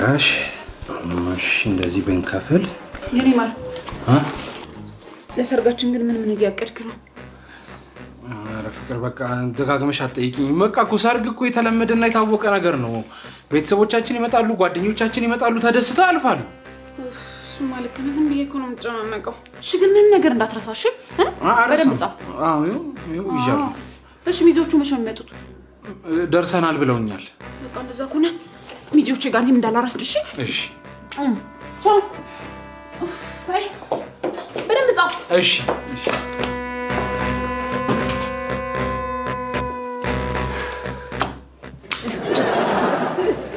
ጭራሽ ማሽ እንደዚህ በእንከፈል የኔ ማር ለሰርጋችን ግን ምን እያቀድክ ነው? ኧረ ፍቅር በቃ ደጋግመሽ አትጠይቂኝ። በቃ እኮ ሰርግ እኮ የተለመደና የታወቀ ነገር ነው። ቤተሰቦቻችን ይመጣሉ፣ ጓደኞቻችን ይመጣሉ፣ ተደስተው ያልፋሉ። እሱ ማለት ነው ዝም ብዬ እኮ ነው የምጨናነቀው። እሺ ግን ምን ነገር እንዳትረሳሽ በደንብ ጻፍ። አዎ ይዣለሁ። እሺ ሚዜዎቹ መቼ ነው የሚመጡት? ደርሰናል ብለውኛል። በቃ እንደዛ ከሆነ ሚዜዎቹ ጋር እኔም እንዳላረፍድ። እሺ እሺ ቻው። አይ በደንብ ጻፍ። እሺ እሺ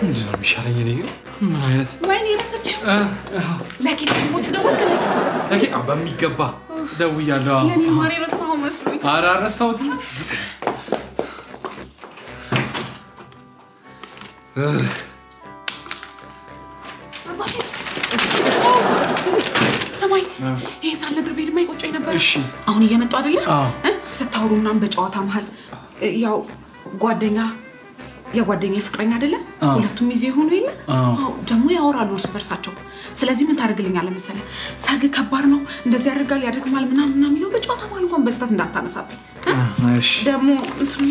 ምንድነው የሚሻለኝ? እኔ ምን አይነት ወይኔ ረሳችሁ። ለኬትሞቹ ደወልክ? ለኬ በሚገባ ደውያለሁ። የኔ ማር ረሳው መስሎኝ። ኧረ አልረሳሁትም። ሰማይ ይሄ ሳለ ብርቤድ ማይቆጨኝ ነበር። እሺ አሁን እየመጡ አይደለ? ስታወሩ ምናምን በጨዋታ መሃል ያው የጓደኛ ፍቅረኛ አይደለ? ሁለቱም ይዜ ሆኖ የለ? አዎ ደግሞ ያወራሉ እርስ በርሳቸው። ስለዚህ ምን ታደርግልኛለህ መሰለህ? ሰርግ ከባድ ነው፣ እንደዚህ ያደርጋል ያደርግማል ምናምን የሚለው በጨዋታ መሃል እንኳን በስተት እንዳታነሳብኝ። እሺ ደግሞ እንትን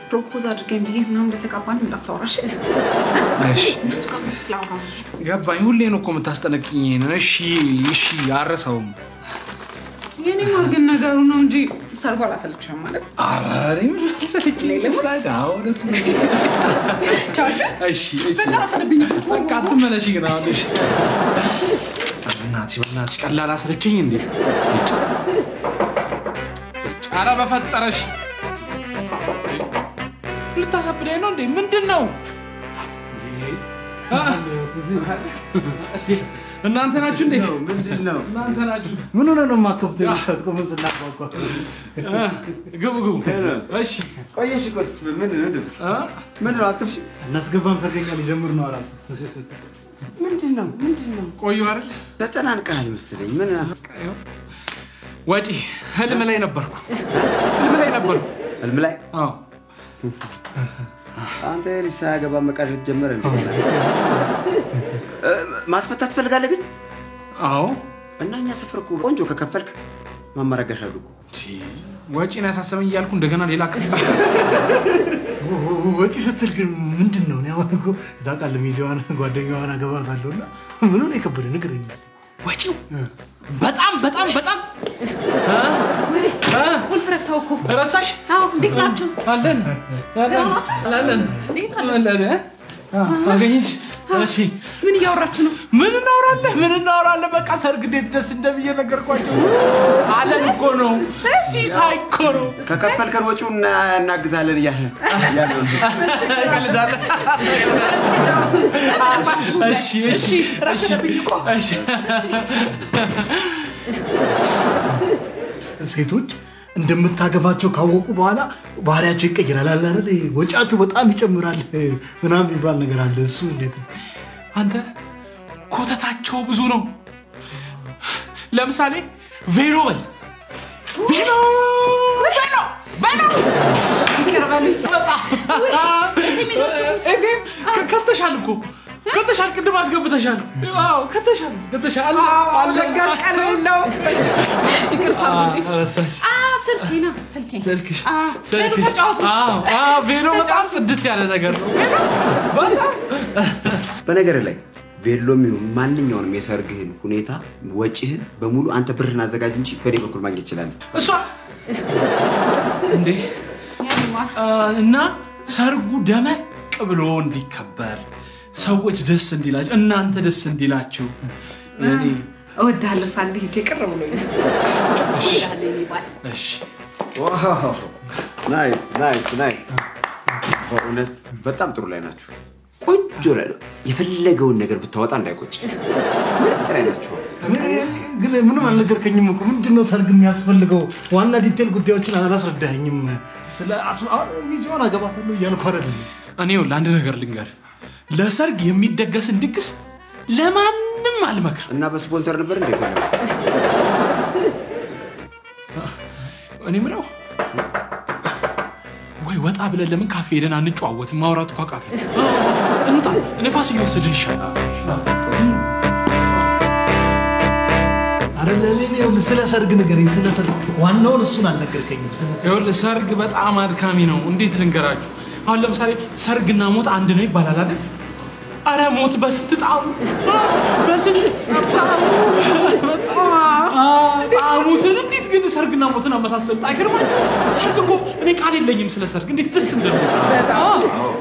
ፕሮፖዝ አድርገኝ ብዬ ምናምን በተቃባን እንዳታወራሽ። እሺ እሱ ጋር ብዙ ስላወራሁ ገባኝ። ሁሌ ነው እኮ የምታስጠነቅኝ ይሄንን። እሺ እሺ አረሳውም። የኔ ማር ግን ነገሩ ነው እንጂ ሰርጓ አላሰለችም ማለት። ኧረ ምን ሰለችኝ ለምሳሌ አሁን ደስ ብሎኝ። ቻውሽ እሺ እሺ በቃ ረፈደብኝ። በቃ አትመለሺ ግን አሁን። እሺ በእናትሽ ቀላል አሰለችኝ እንዴ? ኧረ በፈጠረሽ ልታሳብደኝ ነው እንዴ? ምንድነው? እናንተ ናችሁ እንዴ? ምንድነው? እናንተ ናችሁ? ምን ሆነ ነው ማከፍተ ይሰጥቆ ምን ስናቋቋ? ግቡ እሺ ቆየሽ ቆስ ምንድነው አትከፍሽ? እናስገባም ሰርገኛ ሊጀምር ነው አራስ። ምንድነው ቆዩ አይደል? ተጨናንቀሃል መሰለኝ። ምን ወጪ ህልም ላይ ነበርኩ። ህልም ላይ? አዎ አንተ ሊሳ ገባ መቃዠት ጀመረ እንዴ? ማስፈታት ትፈልጋለህ ግን? አዎ እና እኛ ሰፈር እኮ ቆንጆ ከከፈልክ ማማረጋሻሉ እኮ። ወጪን ያሳሰበኝ እያልኩ እንደገና ሌላ ከፍ ወጪ ስትል ግን ምንድነው? ነው ያው እኮ ታውቃለህ ሚዜዋን ጓደኛዋን አገባታለሁና ምን ነው የከበደ ነገር እንስቲ ወጪው በጣም ቁልፍ ረሳው እኮ። ረሳሽ? አዎ እንዴት ናችሁ? አለን አገኘሽ? እሺ ምን እያወራችሁ ነው? ምን እናወራለን? በቃ ሰርግ እንዴት ደስ እንደሚል ነገርኳቸው። አለን እኮ ነው ሲሳይ እኮ ነው። ከከፈልከን ወጪውን እናግዛለን ያለው ቀልዳለ። እሺ ሴቶች እንደምታገባቸው ካወቁ በኋላ ባህሪያቸው ይቀየራል አይደል? ወጫቸው በጣም ይጨምራል ምናምን ይባል ነገር አለ። እሱ እንዴት ነው? አንተ ኮተታቸው ብዙ ነው። ለምሳሌ ቬሎ ይከርባሉ። ከተሻል ቅድም አስገብተሻል። አዎ ከተሻል አለጋሽ ቀን ነው። ይቅርታ ረሳሽ? ስልክሽ ቬሎ በጣም ጽድት ያለ ነገር ነው። በጣም በነገር ላይ ቬሎም ይሁን ማንኛውንም የሰርግህን ሁኔታ ወጪህን በሙሉ አንተ ብርህን አዘጋጅ እንጂ በኔ በኩል ማግኘት ይችላል። እሷ እንዴ እና ሰርጉ ደመቅ ብሎ እንዲከበር ሰዎች ደስ እንዲላችሁ እናንተ ደስ እንዲላችሁ እኔ እወዳለሁ ሳልህ ሄጄ ቅር ብሎኝ። እሺ ዋው ናይስ በእውነት በጣም ጥሩ ላይ ናችሁ። ቆንጆ ላይ ነው። የፈለገውን ነገር ብታወጣ እንዳይቆጭ ምርጥ ላይ ናችሁ። ግን ምንም አልነገርከኝም እኮ ምንድነው ሰርግ የሚያስፈልገው? ዋና ዲቴል ጉዳዮችን አላስረዳኸኝም። ስለ ሚዜዋን አገባታለሁ እያልኩ አይደል? እኔው ለአንድ ነገር ልንገር። ለሰርግ የሚደገስን ድግስ ለማንም አልመክር። እና በስፖንሰር ነበር እንዴ ማለት? እኔ ምለው ወይ ቆይ ወጣ ብለን ለምን ካፌ ሄደን አንጨዋወትም? ማውራት እኮ አቃተኝ። እንውጣ፣ ነፋስ እየወሰድን ይሻላል። አረ ለኔ ስለ ሰርግ ንገረኝ። ስለ ሰርግ ዋናውን እሱን አልነገርከኝም። ይኸውልህ ሰርግ በጣም አድካሚ ነው። እንዴት ልንገራችሁ? አሁን ለምሳሌ ሰርግና ሞት አንድ ነው ይባላል አይደል? አረ ሞት በስንት ጣሙ ጣሙ ስል እንዴት ግን ሰርግና ሞትን አመሳሰሉት? አይገርማችሁ? ሰርግ እኮ እኔ ቃል የለኝም ስለ ሰርግ እንዴት ደስ እንደሚል።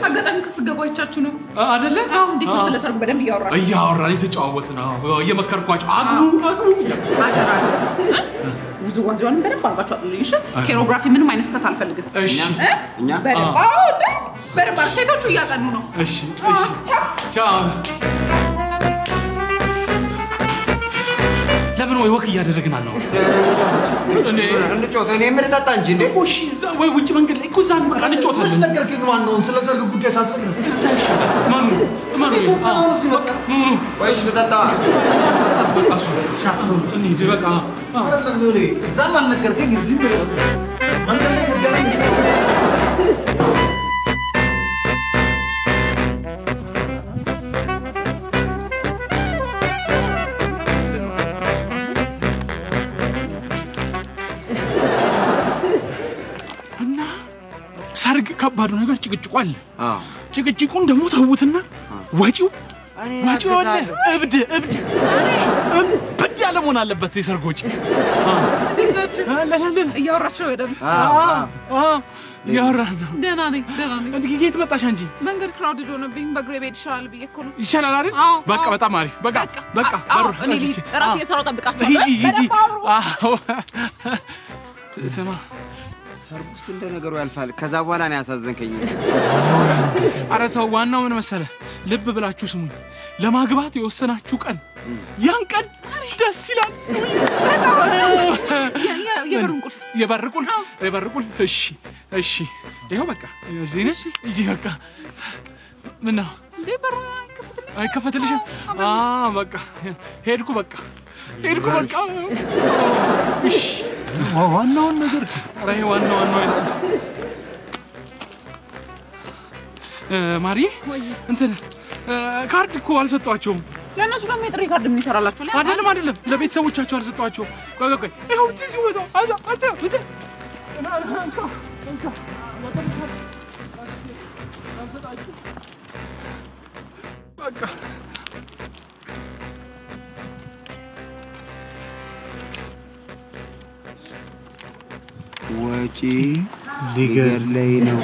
አጋጣሚ ከስገባቻችሁ ነው አይደለ? እንዴት ነው ስለ ሰርግ በደንብ እያወራን የተጫዋወትን እየመከርኳቸው አግቡ አገራ ውዝዋዜዋንም በደንብ አድርጋችሁ አጥልኝ። እሺ ኮሪዮግራፊ ምንም አይነት ስህተት አልፈልግም። እኛ በደንብ በደንብ ሴቶቹ እያጠኑ ነው። እሺ ቻው። ለምን ወይ ወክ እያደረግን አናወራ? እንጫወት። እኔ ምን ጠጣ እንጂ እንዴ? እኮ እሺ እዛ ወይ ውጭ መንገድ ላይ እኮ እዛ በቃ እንጫወታለን። ነገርከኝ። ዋናውን ስለ ሰርግ ጉዳይ ሳትነግረኝ እዛ ይሻላል። ማኑ ወይስ ልጠጣ? በቃ እሱ እንሂድ በቃ። እዛም አልነገርከኝ። እዚህ መንገድ ላይ ጉዳይ ሰርግ ከባዱ ነገር ጭቅጭቁ አለ። ጭቅጭቁን ደግሞ ተውትና ወጪው ወለ እብድ ያለ መሆን አለበት። የሰርግ ወጪ እንዴት ናችሁ? እያወራችሁ ወደም እያወራን ነው። ደህና ነኝ። እንዴ የት መጣሽ አንቺ? መንገድ ክራውድድ ሆነብኝ። በእግሬ ብሄድ ይሻላል ብዬ እኮ ነው። ይሻላል አይደል? በቃ በጣም አሪፍ። በቃ በሩ እኔ እራሴ እየሰራሁ እጠብቃችኋለሁ። ሂጂ። ስማ ሰርጉስ እንደ ነገሩ ያልፋል። ከዛ በኋላ ነው ያሳዘንከኝ። ኧረ ተው። ዋናው ምን መሰለህ? ልብ ብላችሁ ስሙኝ። ለማግባት የወሰናችሁ ቀን ያን ቀን ደስ ይላል። የበር ቁልፍ እሺ ይኸው በቃ እዚህ ነሽ። እጂ በቃ ምን ነው እንዴ በሩ አይከፈትልሽም? በቃ ሄድኩ በቃ እሺ ዋናውን ነገር ኧረ ዋናው ይላል። ማሪ እንትን ካርድ እኮ አልሰጧቸውም። ለእነሱ ደግሞ የጥሪ ካርድ ምን ይሰራላችሁ? አይደለም ለቤተሰቦቻቸው አልሰጧቸውም። ቆይ ይኸው እዚህ ወጣ በቃ ወጪ ሊገድለኝ ነው።